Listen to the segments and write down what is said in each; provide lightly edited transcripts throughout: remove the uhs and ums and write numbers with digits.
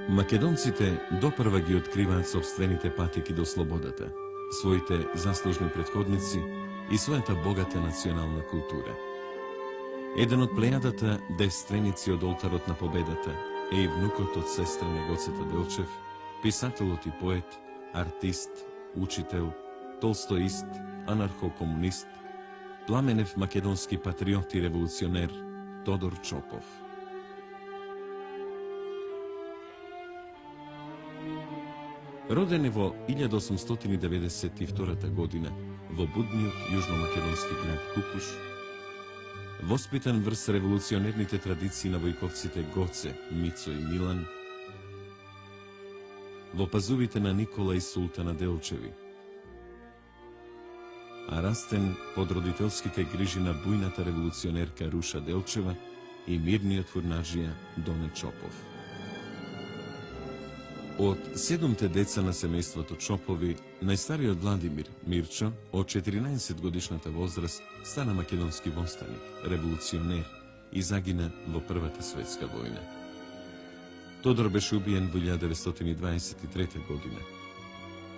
Македонците допрва ги откриваат собствените патеки до слободата, своите заслужни претходници и својата богата национална култура. Еден од плејадата девственици од олтарот на победата е и внукот од сестра на Гоцета Делчев, писателот и поет, артист, учител, толстоист, анархокомунист, пламенев македонски патриот и револуционер Тодор Чопов. Роден е во 1892 година во будниот јужномакедонски град Кукуш, воспитан врз револуционерните традиции на војковците Гоце, Мицо и Милан, во пазувите на Никола и Султана Делчеви, а растен под родителските грижи на бујната револуционерка Руша Делчева и мирниот фурнаджија Доне Чопов. Од 7 деца на семејството Чопови, најстариот Владимир Мирчо, од 14 годишната возраст, стана македонски востаник, револуционер и загина во Првата светска војна. Тодор беше убиен во 1923 година.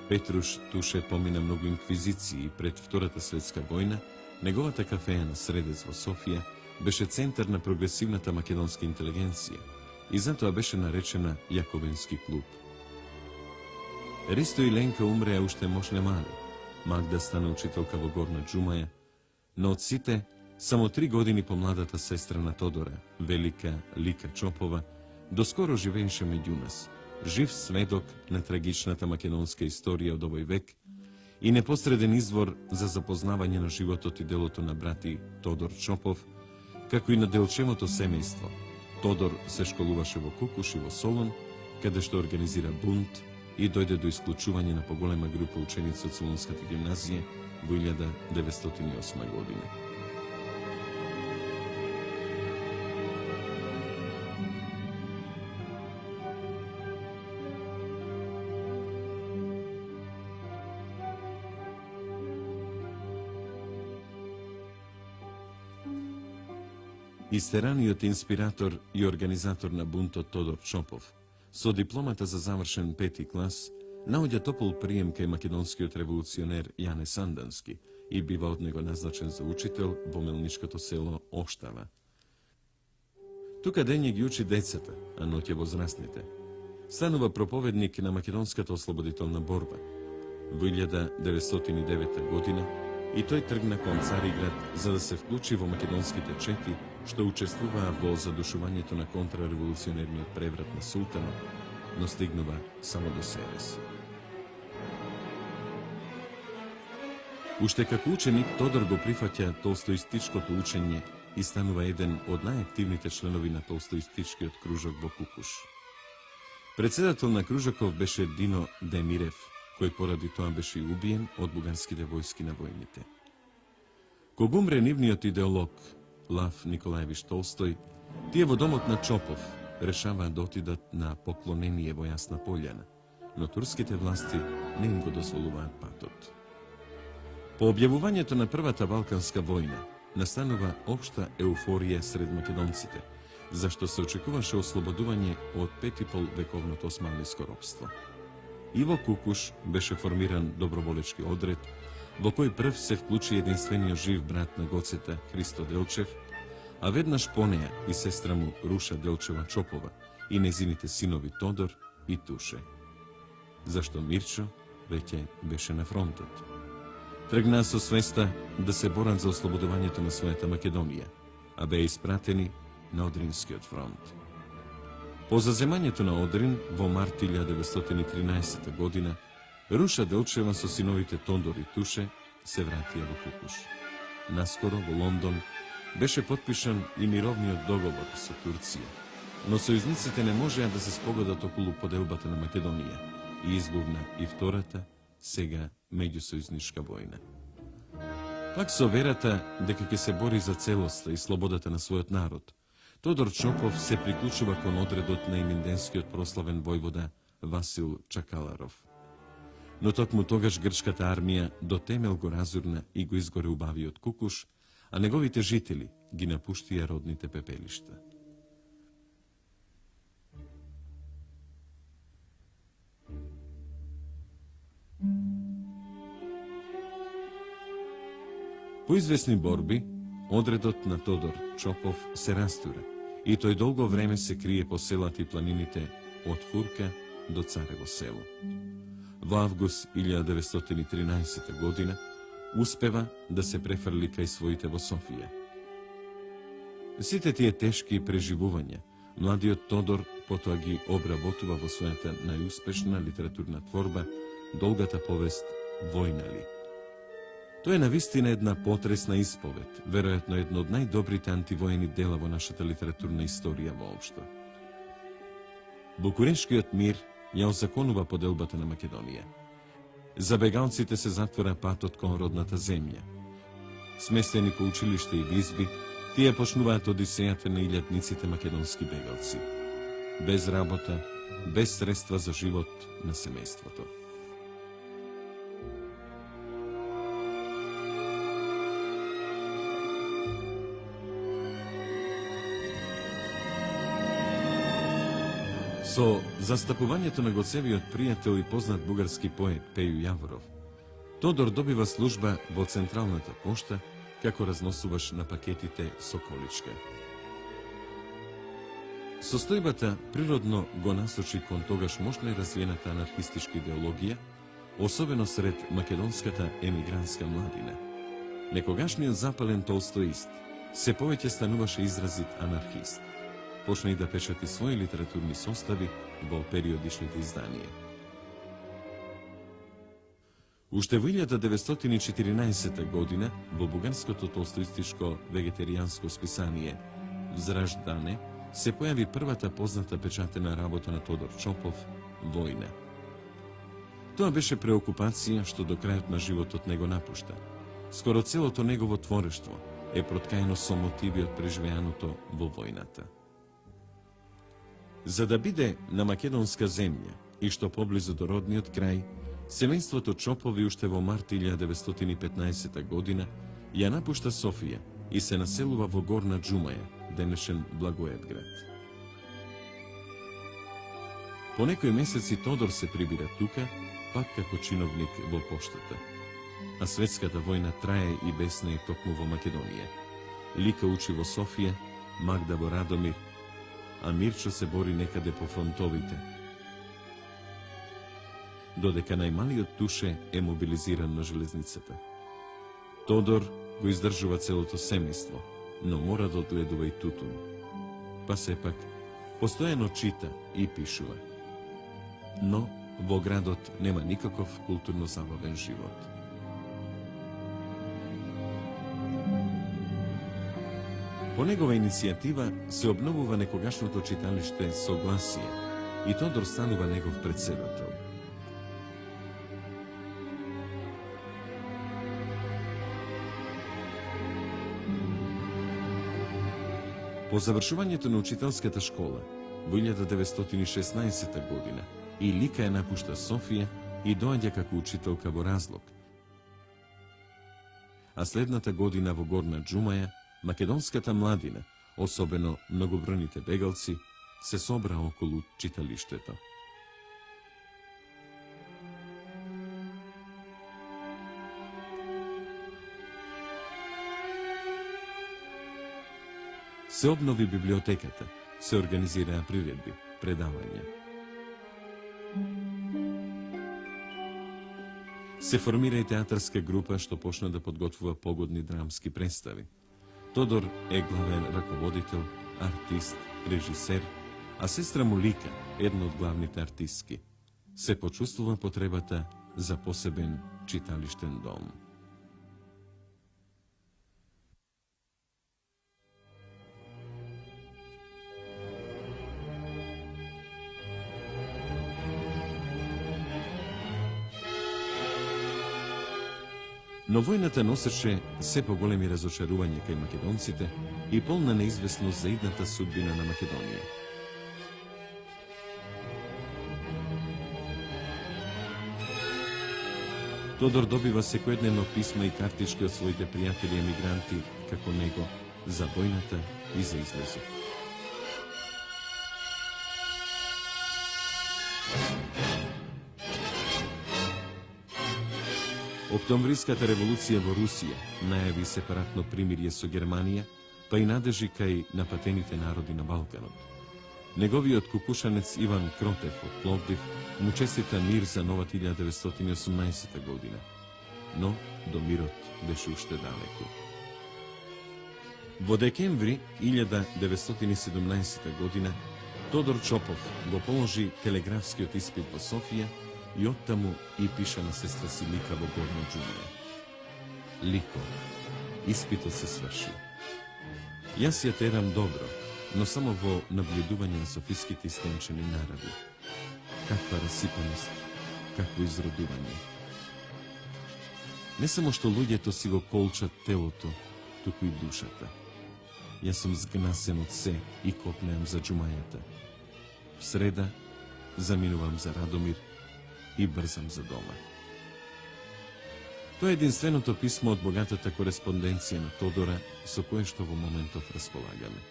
Петруш Туше помина многу инквизиции пред Втората светска војна. Неговата кафеја на Средец во Софија беше центар на прогресивната македонска интелигенција и затоа беше наречена Јаковенски клуб. Ристо и Ленка умреа уште мошне мали. Магда стана учителка во Горна Џумаја, но од сите, само 3 години помладата сестра на Тодора, Велика Лика Чопова, доскоро живееше меѓу нас, жив сведок на трагичната македонска историја од овој век и непосреден извор за запознавање на животот и делото на брати Тодор Чопов, како и на Делчевото семејство. Тодор се школуваше во Кукуш и во Солун, каде што организира бунт и дојде до исклучување на поголема група ученици од Солунската гимназија во 1908 година. Истераниот инспиратор и организатор на бунтот Тодор Чопов, со дипломата за завршен 5 клас, наоѓа топол прием кај македонскиот револуционер Јане Сандански и бива од него назначен за учител во мелнишкото село Оштава. Тука дење ги учи децата, а ноќе возрастните. Станува проповедник на македонската ослободителна борба. Во 1909 година и тој тргна кон Цариград за да се вклучи во македонските чети што учествуваа во задушувањето на контрареволуционерниот преврат на султанот, но стигнува само до Серес. Уште како ученик, Тодор го прифаќа толстоистичкото учење и станува еден од најактивните членови на толстоистичкиот кружок во Кукуш. Председател на кружоков беше Дино Демирев, кој поради тоа беше и убиен од бугарските војски на војните. Кога умре нивниот идеолог Лав Николаевич Толстој, тие во домот на Чопов решаваат да отидат на поклонение во Јасна Пољана, но турските власти не им го дозволуваат патот. По објавувањето на Првата Балканска војна настанува општа еуфорија сред македонците, зашто се очекуваше ослободување од 5,5 вековното османлиско робство. И во Кукуш беше формиран доброволечки одред, во кој прв се вклучи единствениот жив брат на Гоцета Христо Делчев, а веднаш по неја и сестра му Руша Делчева Чопова и незините синови Тодор и Туше. Зашто Мирчо веќе беше на фронтот. Тргнаа со свеста да се борат за ослободувањето на својата Македонија, а беа испратени на Одринскиот фронт. По заземањето на Одрин во март 1913 година, Руша Делчева со синовите Тодор и Туше се вратија во Кукуш. Наскоро во Лондон беше потпишан и мировниот договор со Турција, но сојузниците не можеа да се спогодат околу поделбата на Македонија и избувна и втората, сега меѓусојузничка војна. Пак со верата дека ќе се бори за целоста и слободата на својот народ, Тодор Чопов се приклучува кон одредот на иминденскиот прославен војвода Васил Чакаларов. Но токму тогаш грчката армија до темел го разурна и го изгоре убавиот Кукуш, а неговите жители ги напуштија родните пепелишта. Po izvesni borbi, odredot na Todor Čopov se rastura i to je dolgo vreme se krije po selati planinite od Hurka do Carevo selo. V avgust 1913. godina uspeva da se prefrli kaj svojite vo Sofije. Site tije teški preživuvanja, mladiot Todor potagi obravotува vo својата најуспешна литературна творба долгата повест Војнали. To je навистина една потресна исповед, веројатно едно од најдобрите антивојни дела во нашата литературна историја воопшто. Букурешкиот мир ја озаконува поделбата на Македонија. За бегалците се затвора патот кон родната земја. Сместени по училиште и визби, тие почнуваат одисејата на илјадниците македонски бегалци. Без работа, без средства за живот на семејството. Со застапувањето на Гоцевиот пријател и познат бугарски поет Пеју Јаворов, Тодор добива служба во Централната пошта како разносуваш на пакетите Соколичка. Состојбата природно го насочи кон тогаш мощно развиената анархистичка идеологија, особено сред македонската емигрантска младина. Некогашниот запален толстоист се повеќе стануваше изразит анархист. Почна и да печати своји литературни состави во периодичните изданија. Уште во 1914 година во бугарското толстоистичко вегетаријанско списание Взраждане се појави првата позната печатена работа на Тодор Чопов Војна. Тоа беше преокупација што до крајот на животот не го напушта. Скоро целото негово творештво е проткаено со мотиви од преживеаното во војната. За да биде на македонска земја и што поблизу до родниот крај, семејството Чопови уште во март 1915 година ја напушта Софија и се населува во Горна Џумаја, денешен Благоевград. По некои месеци Тодор се прибира тука, пак како чиновник во поштата. А светската војна трае и бесна и токму во Македонија. Лика учи во Софија, Магда во Радомир, а Мирчо се бори некаде по фронтовите. Додека најмалиот Туше е мобилизиран на железницата. Тодор го издржува целото семејство, но мора да одгледува и тутун. Па сепак, постојано чита и пишува. Но во градот нема никаков културно-забавен живот. По негова иницијатива се обновува некогашното читалиште Согласие и Тодор станува негов председател. По завршувањето на учителската школа во 1916 година и Лика ја напушта Софија и доаѓа како учителка во Разлог. А следната година во Горна Џумаја македонската младина, особено многобројните бегалци, се собра околу читалиштето. Се обнови библиотеката, се организираа приредби, предавања. Се формира и театарска група што почна да подготвува погодни драмски представи. Тодор е главен раководител, артист, режисер, а сестра му Лика, една од главните артистки, се почувствува потребата за посебен читалиштен дом. Но војната носеше се поголеми разочарувања кај македонците и полна неизвестност за идната судбина на Македонија. Тодор добива секојдневно писма и картички од своите пријатели емигранти како него за војната и за излезот. Oktobrijskата revolucija во Rusija najavi separatno primirje со Germanija, pa i nadeži kaj napatените народи на Балканот. Неговиот кукушанец Иван Кротев од Пловдив му честита мир за новата 1918 година, но до мирот беше уште далеку. Во декември 1917 година Тодор Чопов го положи телеграфскиот испит во Софија и оттаму и пиша на сестра си Лика во Горно Џумле. Лико, испитот се сврши. Јас ја терам добро, но само во наблюдување на софиските истончени наради. Каква расипаност, какво изродување. Не само што луѓето си го колчат телото, туку и душата. Јас сум згнасен од се и копнеам за џумајата. В среда заминувам за Радомир и брзам за дома. Тоа е единственото писмо од богатата кореспонденција на Тодора со кое што во моментов располагаме.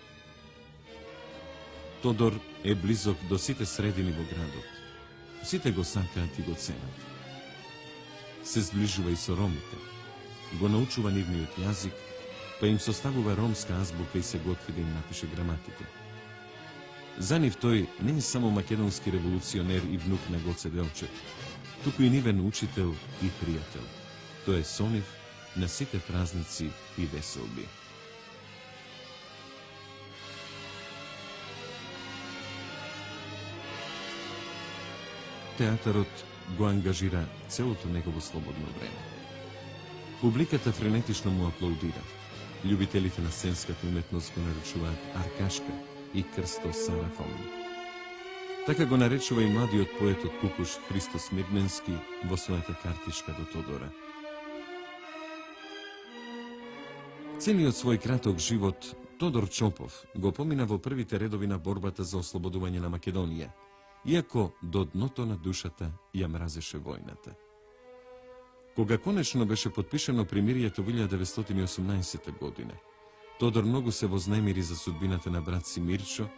Тодор е близок до сите средини во градот. Сите го сакаат и го ценат. Се зближува и со ромите. Го научува нивниот јазик, па им составува ромска азбука и се готви да им напише граматика. За нив тој не е само македонски револуционер и внук на Гоце Делчев, туку и нивен учител и пријател. Тој е со нив на сите празници и веселби. Театарот го ангажира целото негово слободно време. Публиката френетично му аплаудира. Љубителите на сценската уметност го наречуваат Аркашка и Крсто Сарафон. Така го наречува и младиот поет од Кукуш Христос Мирненски во својата картичка до Тодора. Целиот свој краток живот Тодор Чопов го помина во првите редови на борбата за ослободување на Македонија, иако до дното на душата ја мразеше војната. Кога конечно беше подпишено примирието во 1918 година, Тодор многу се вознемири за судбината на брат си Мирчо,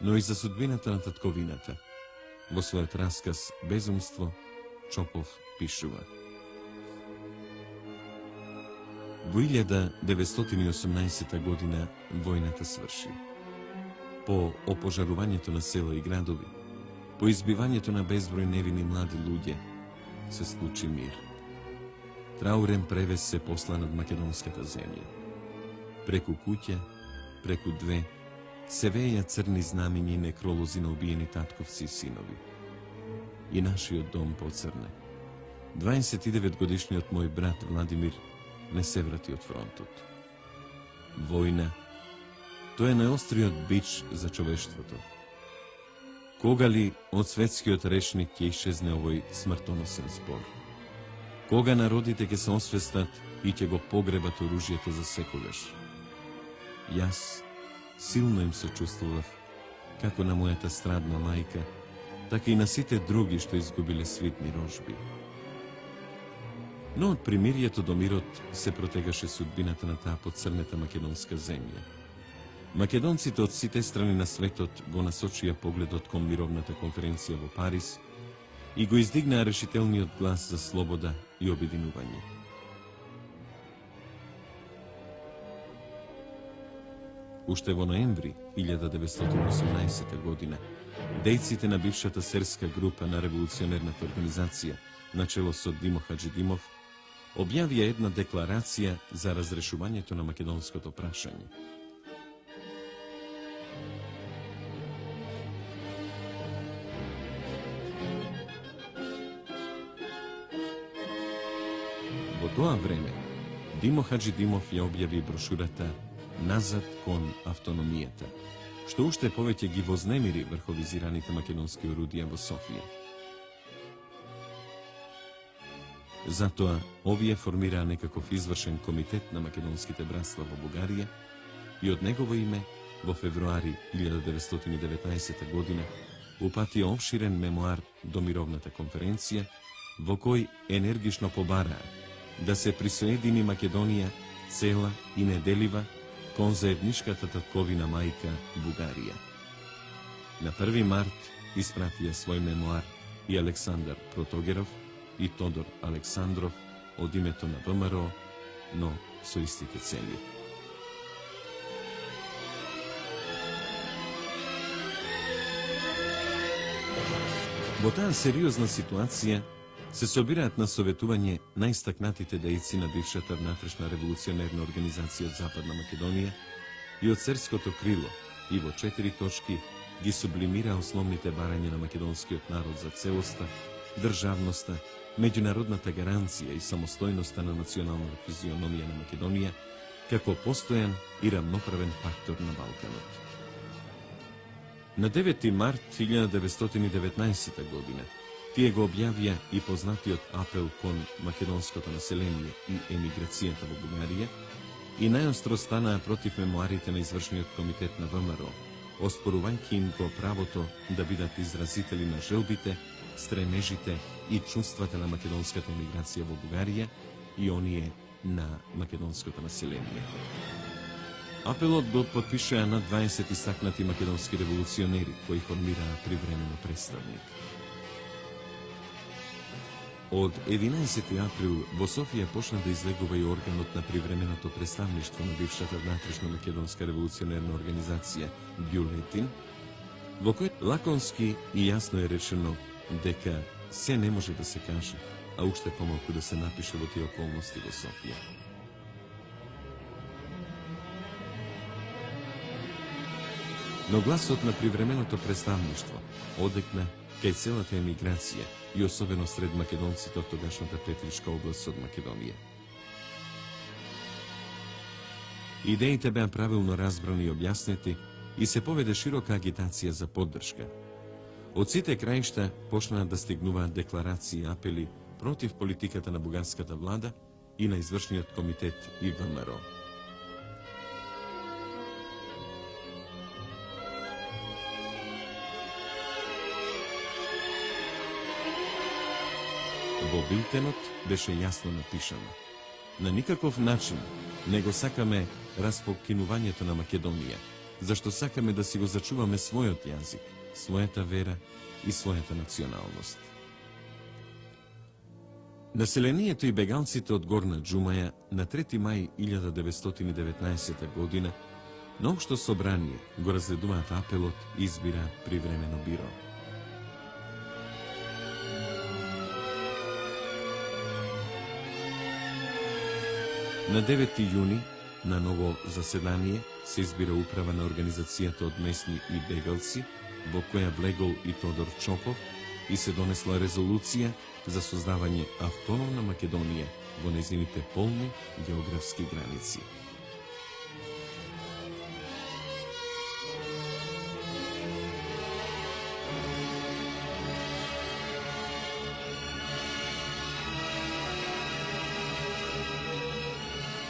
но и за судбината на татковината. Во својот расказ Безумство, Чопов пишува: Во 1918 година војната сврши. По опожарувањето на села и градови, по избивањето на безброј невини млади луѓе, се случи мир. Траурен превес се посла над македонската земја. Преку куќа, преку две, се веја црни знамиња и некролози на убиени татковци и синови. И нашиот дом поцрне. 29 годишниот мој брат Владимир не се врати од фронтот. Војна, тоа е најостриот бич за човештвото. Кога ли од светскиот речник ќе исчезне овој смртоносен збор? Кога народите ќе се освестат и ќе го погребат оружјето за секогаш? Јас силно им сочувствував, како на мојата страдна мајка, така и на сите други што изгубиле свитни рожби. Но од примирието до мирот се протегаше судбината на таа поцрнета македонска земја. Македонците од сите страни на светот го насочија погледот кон мировната конференција во Париз и го издигнаа решителниот глас за слобода и обединување. Уште во ноември 1918 година, дејците на бившата серска група на револуционерната организација, начело со Димо Хаџидимов, објавија една декларација за разрешувањето на македонското прашање. Во тоа време, Димо Хаџидимов ја објави брошурата «Назад кон автономијата», што уште повеќе ги вознемири врховизираните македонски орудија во Софија. Затоа, овие формираа некаков извршен комитет на македонските братства во Бугарија и од негово име, во февруари 1919 година, упатија обширен мемуар до мировната конференција, во кој енергично побараа да се присоедини Македонија цела и неделива кон заедничката татковина мајка Бугарија. На 1 март испратија свој мемуар и Александар Протогеров и Тодор Александров, од името на ВМРО, но со истите цели. Во таа сериозна ситуација се собираат на советување најстакнатите дејци на бившата внатрешна револуционерна организација од Западна Македонија и од серското крило и во 4 точки ги сублимира основните барања на македонскиот народ за целоста, државноста, меѓународната гаранција и самостојноста на националната физиономија на Македонија како постојан и рамноправен фактор на Балканот. На 9. март 1919 година тие го објавија и познатиот апел кон македонското население и емиграцијата во Бугарија и најостро станаа против мемуарите на извршниот комитет на ВМРО, оспорувајќи им го правото да бидат изразители на желбите, стремежите и чувствата на македонската емиграција во Бугарија и оние на македонското население. Апелот го подпишаа над 20 истакнати македонски револуционери кои формираа привремено представник. Од 11. април во Софија почна да излегува и органот на привременото представништво на бившата внатрешна македонска револуционерна организација Бюлетин, во кој лаконски и јасно е речено дека се не може да се каже, а уште помалку да се напише во тие околности во Софија. Но гласот на привременото представништво одекна кај целата емиграција и особено сред македонците од тогашната Петричка област од Македонија. Идеите беа правилно разбрани и објаснети и се поведе широка агитација за поддршка. Од сите краишта почнаа да стигнуваат декларации и апели против политиката на бугарската влада и на извршниот комитет и ВМРО. Во билтенот беше јасно напишано: на никаков начин не го сакаме распокинувањето на Македонија, зашто сакаме да си го зачуваме својот јазик, својата вера и својата националност. Населението и бегалците од Горна Џумаја на 3. мај 1919 година на општо собрание го разгледуваат апелот и избираат привремено биро. На 9. јуни на ново заседание се избира управа на организацијата од местни и бегалци, во која влегол и Тодор Чопов, и се донесла резолуција за создавање автономна Македонија во нејзините полни географски граници.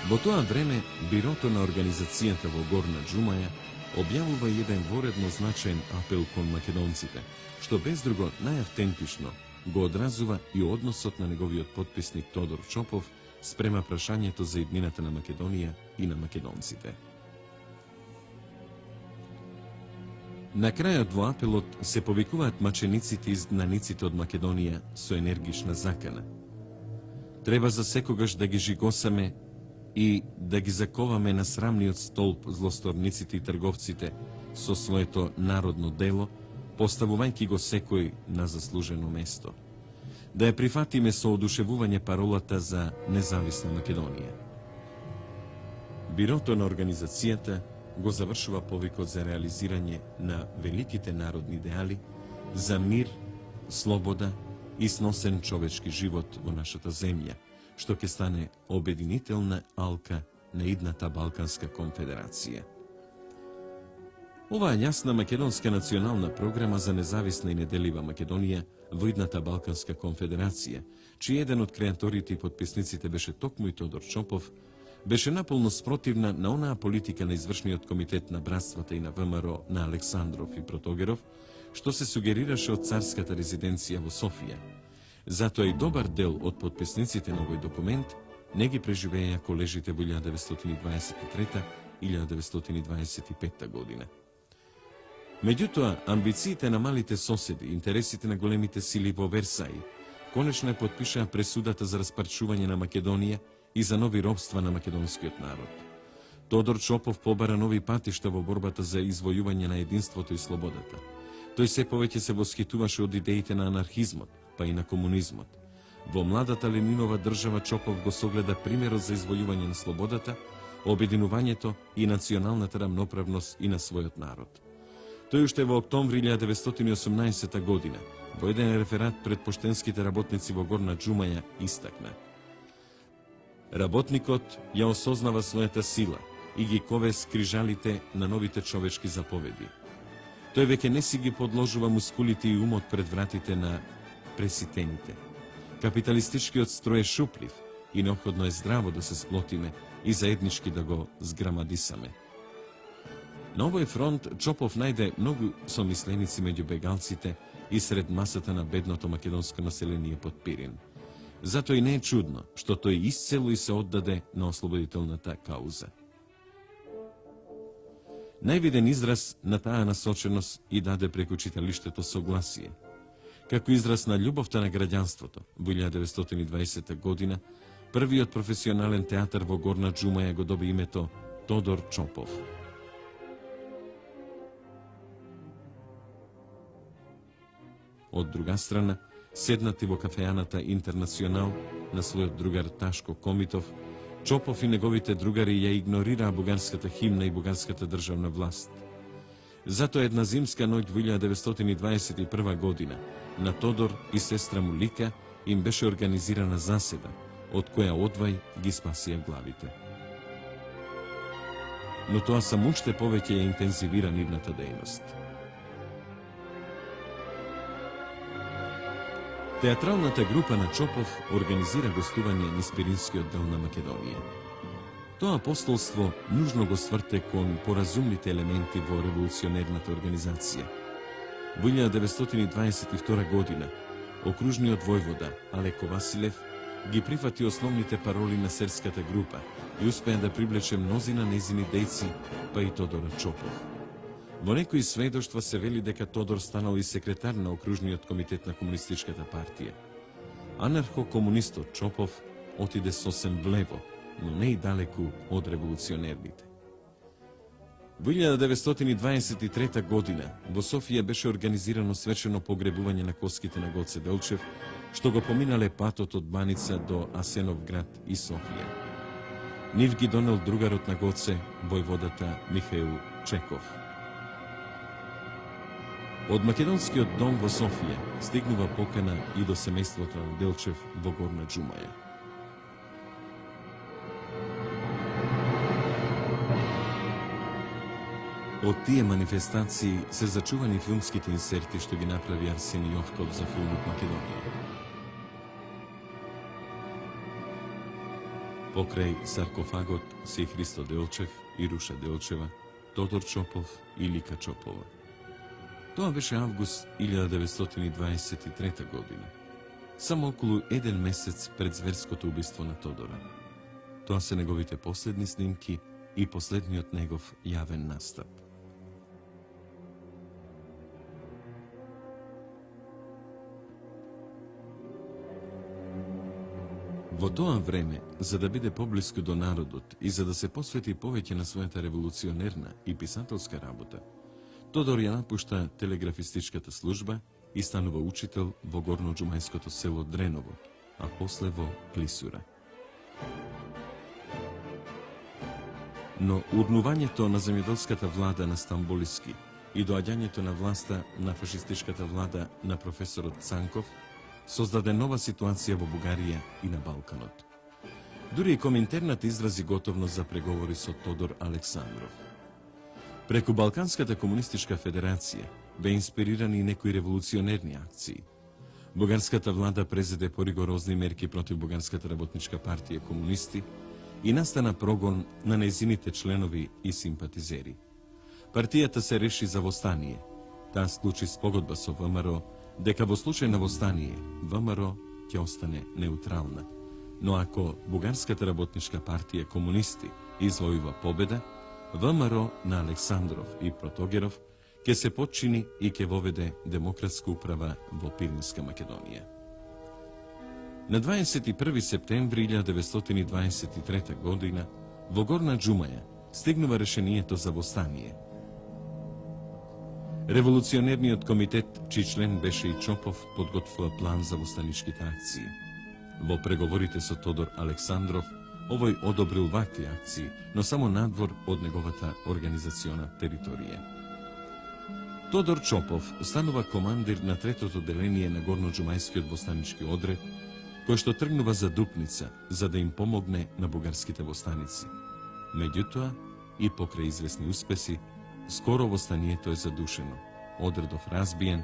Во тоа време, бирото на организацијата во Горна Џумаја објавува еден воредно значаен апел кон македонците, што без друго најавтентично го одразува и односот на неговиот подписник Тодор Чопов спрема прашањето за иднината на Македонија и на македонците. На крајот во апелот се повикуваат мачениците и изгнаниците од Македонија со енергична закана. Треба за секогаш да ги жигосаме и да ги заковаме на срамниот столб злосторниците и трговците со своето народно дело, поставувајќи го секој на заслужено место. Да ја прифатиме со одушевување паролата за независна Македонија. Бирото на организацијата го завршува повикот за реализирање на великите народни идеали за мир, слобода и сносен човечки живот во нашата земја, што ќе стане обединителна алка на идната Балканска конфедерација. Оваа јасна македонска национална програма за независна и неделива Македонија во идната Балканска конфедерација, чиј еден од креаторите и подписниците беше токму и Тодор Чопов, беше наполно спротивна на онаа политика на извршниот комитет на братствата и на ВМРО на Александров и Протогеров, што се сугерираше од царската резиденција во Софија. Затоа и добар дел од подписниците на овој документ не ги преживеја колежите во 1923-1925 година. Меѓутоа, амбициите на малите соседи, интересите на големите сили во Версај, конечно je potpišeа пресудата за распарчување на Македонија и за нови робства на македонскиот народ. Тодор Чопов побара нови патишта во борбата за извојување на единството и слободата. Тој се повеќе се восхитуваше од идеите на анархизмот, па и на комунизмот. Во младата Ленинова држава Чопов го согледа примерот за извојување на слободата, обединувањето и националната рамноправност и на својот народ. Тој уште во октомври 1918 година, во еден реферат пред поштенските работници во Горна Џумаја, истакна: работникот ја осознава својата сила и ги кове скрижалите на новите човечки заповеди. Тој веќе не си ги подложува мускулите и умот пред вратите на преситените. Капиталистичкиот строј е шуплив и неопходно е здраво да се сплотиме и заеднички да го зграмадисаме. На овој фронт Чопов најде многу somисленици меѓу бегалците и сред масата на бедното македонско население под Пирин. Затоа и не е чудно што тој исцело и се оддаде на ослободителната кауза. Највиден израз на таа насоченост и даде преку читалиштето Согласие. Како израз на љубовта на граѓанството, во 1920 година, првиот професионален театар во Горна Џумаја го доби името Тодор Чопов. Од друга страна, седнати во кафејаната Интернационал на својот другар Ташко Комитов, Чопов и неговите другари ја игнорираа бугарската химна и бугарската државна власт. Затоа една зимска ноќ во 1921 година на Тодор и сестра му Лика им беше организирана заседа, од која одвај ги спасија главите. Но тоа само уште повеќе ја интензивира нивната дејност. Театралната група на Чопов организира гостување низ Пиринскиот дел на Македонија. Тоа апостолство нужно го сврте кон поразумните елементи во револуционерната организација. Во 1922 година, окружниот војвода Алеко Василев ги прифати основните пароли на серската група и успеа да привлече мнозина нејзини дејци, па и Тодора Чопов. Во некои сведоштва се вели дека Тодор станал и секретар на окружниот комитет на Комунистичката партија. Анархо-комунистот Чопов отиде сосем влево, но не и далеку од револуционерните. Во 1923 година во Софија беше организирано свечено погребување на коските на Гоце Делчев, што го поминале патот од Баница до Асеновград и Софија. Нив ги донел другарот на Гоце, војводата Михаил Чеков. Од Македонскиот дом во Софија стигнува покана и до семејството на Делчев во Горна Џумаја. Од тие манифестации се зачувани филмските инсерти што ги направи Арсени Јовков за филмот Македонија. Покрај саркофагот се и Христо Делчев и Руша Делчева, Тодор Чопов и Лика Чопова. Тоа беше август 1923 година, само околу еден месец пред зверското убиство на Тодора. Тоа се неговите последни снимки и последниот негов јавен настап. Во тоа време, за да биде поблиску до народот и за да се посвети повеќе на својата револуционерна и писателска работа, Тодор ја напушта телеграфистичката служба и станува учител во горноџумајското село Дреново, а после во Клисура. Но урнувањето на земјоделската влада на Стамболиски и доаѓањето на власта на фашистичката влада на професорот Цанков создаде нова ситуација во Бугарија и на Балканот. Дури и Коминтернат изрази готовност за преговори со Тодор Александров. Преку Балканската комунистичка федерација бе инспирирани некои револуционерни акции. Бугарската влада презеде поригорозни мерки против Бугарската работничка партија комунисти и настана прогон на нејзините членови и симпатизери. Партијата се реши за востание. Таа склучи спогодба со ВМРО, дека во случај на востание, ВМРО ќе остане неутрална. Но ако Бугарската работничка партија комунисти извојува победа, ВМРО на Александров и Протогеров ќе се подчини и ќе воведе демократска управа во Пиринска Македонија. Na 21. septembri 1923. godina во Горна Джумаја стигнува решението за востание. Револуционерниот комитет, чиј член беше и Чопов, подготвува план за востаничките акции. Во преговорите со Тодор Александров, овој одобрил вакви акции, но само надвор од неговата организациона територија. Тодор Чопов станува командир на третото деление на Горноджумајскиот востанички одред, кој што тргнува за Дупница, за да им помогне на бугарските востаници. Меѓутоа, и покрај известни успеси, скоро востанието е задушено, одредов разбиен,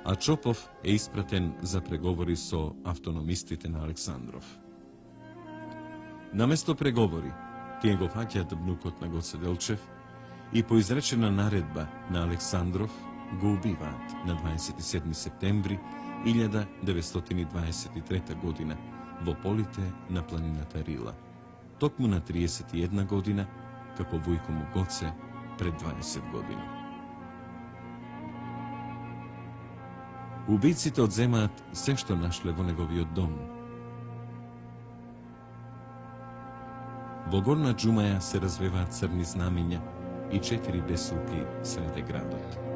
а Чопов е испратен за преговори со автономистите на Александров. Наместо преговори, тие го фаќаат внукот на Гоце Делчев и по изречена наредба на Александров го убиваат на 27. септември 1923. година во полите на планината Рила, токму на 31 година, како вујко му Гоце пред 20 години. Убиците одземаат се што нашле во неговиот дом. Во Горна Джумаја се развеваат црни знамиња и 4 бесулки среде градот.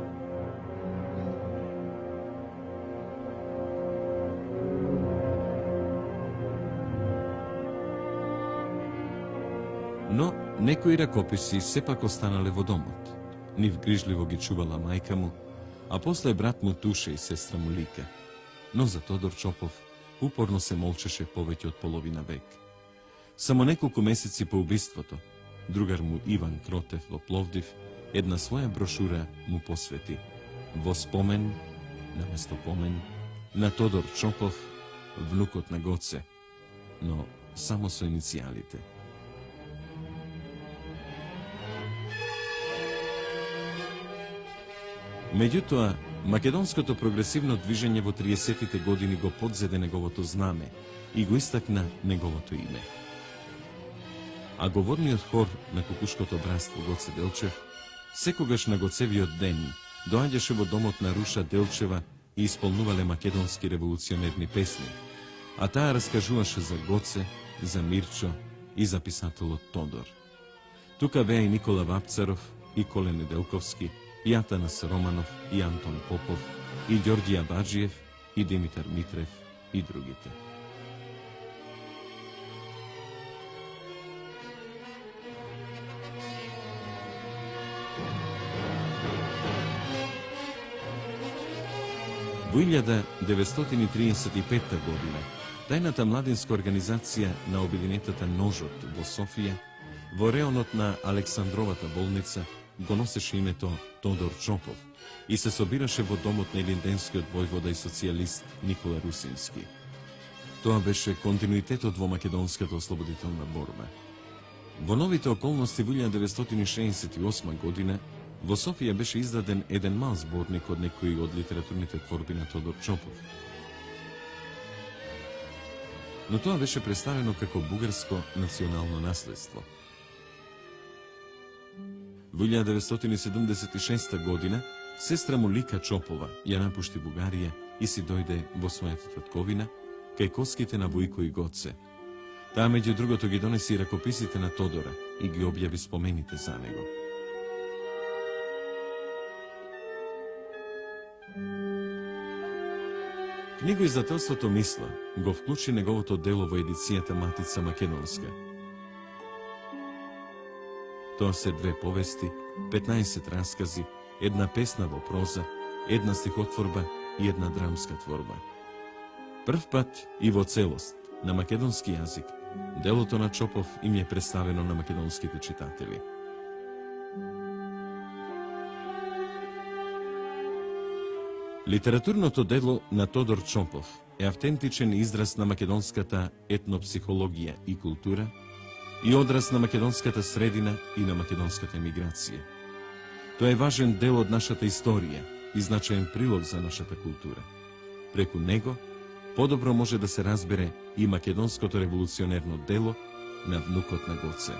Но некои ракописи сепак останале во домот. Нив грижливо ги чувала мајка му, а после брат му Туше и сестра му Лика. Но за Тодор Чопов упорно се молчеше повеќе од половина век. Само неколку месеци по убиството, другар му Иван Кротев во Пловдив една своја брошура му посвети во спомен, наместо помен, на Тодор Чопов, внукот на Гоце, но само со иницијалите. Меѓутоа, македонското прогресивно движење во 30-тите години го подзеде неговото знаме и го истакна неговото име. А говорниот хор на кукушкото братство Гоце Делчев секогаш на Гоцевиот ден доаѓаше во домот на Руша Делчева и исполнувале македонски револуционерни песни, а таа раскажуваше за Гоце, за Мирчо и за писателот Тодор. Тука беа и Никола Вапцаров, и Коле Неделковски, и Атанас Романов, и Антон Попов, и Ѓорѓија Баџиев, и Димитар Митрев, и другите. Во 1935 година, тајната младинска организација на обединетата Ножот во Софија, во реонот на Александровата болница, го носеше името Тодор Чопов и се собираше во домот на илинденскиот војвода и социјалист Никола Русински. Тоа беше континуитетот во македонската ослободителна борба. Во новите околности во 1968 година во Софија беше издаден еден мал зборник од некои од литературните творби на Тодор Чопов. Но тоа беше представено како бугарско национално наследство. Во 1976 година сестра му Лика Чопова ја напушти Бугарија и си дојде во својата татковина кај коските на Вујко и Гоце. Таа меѓу другото ги донеси ракописите на Тодора и ги објави спомените за него. Книгоиздателството Мисла го вклучи неговото дело во едицијата Матица Македонска. Тоа се 2 повести, 15 раскази, една песна во проза, една стихотворба и една драмска творба. Прв пат и во целост на македонски јазик делото на Чопов им е представено на македонските читатели. Литературното дело на Тодор Чопов е автентичен израз на македонската етнопсихологија и култура и одраз на македонската средина и на македонската емиграција. Тоа е важен дел од нашата историја и значаен прилог за нашата култура. Преку него, подобро може да се разбере и македонското револуционерно дело на внукот на Гоце.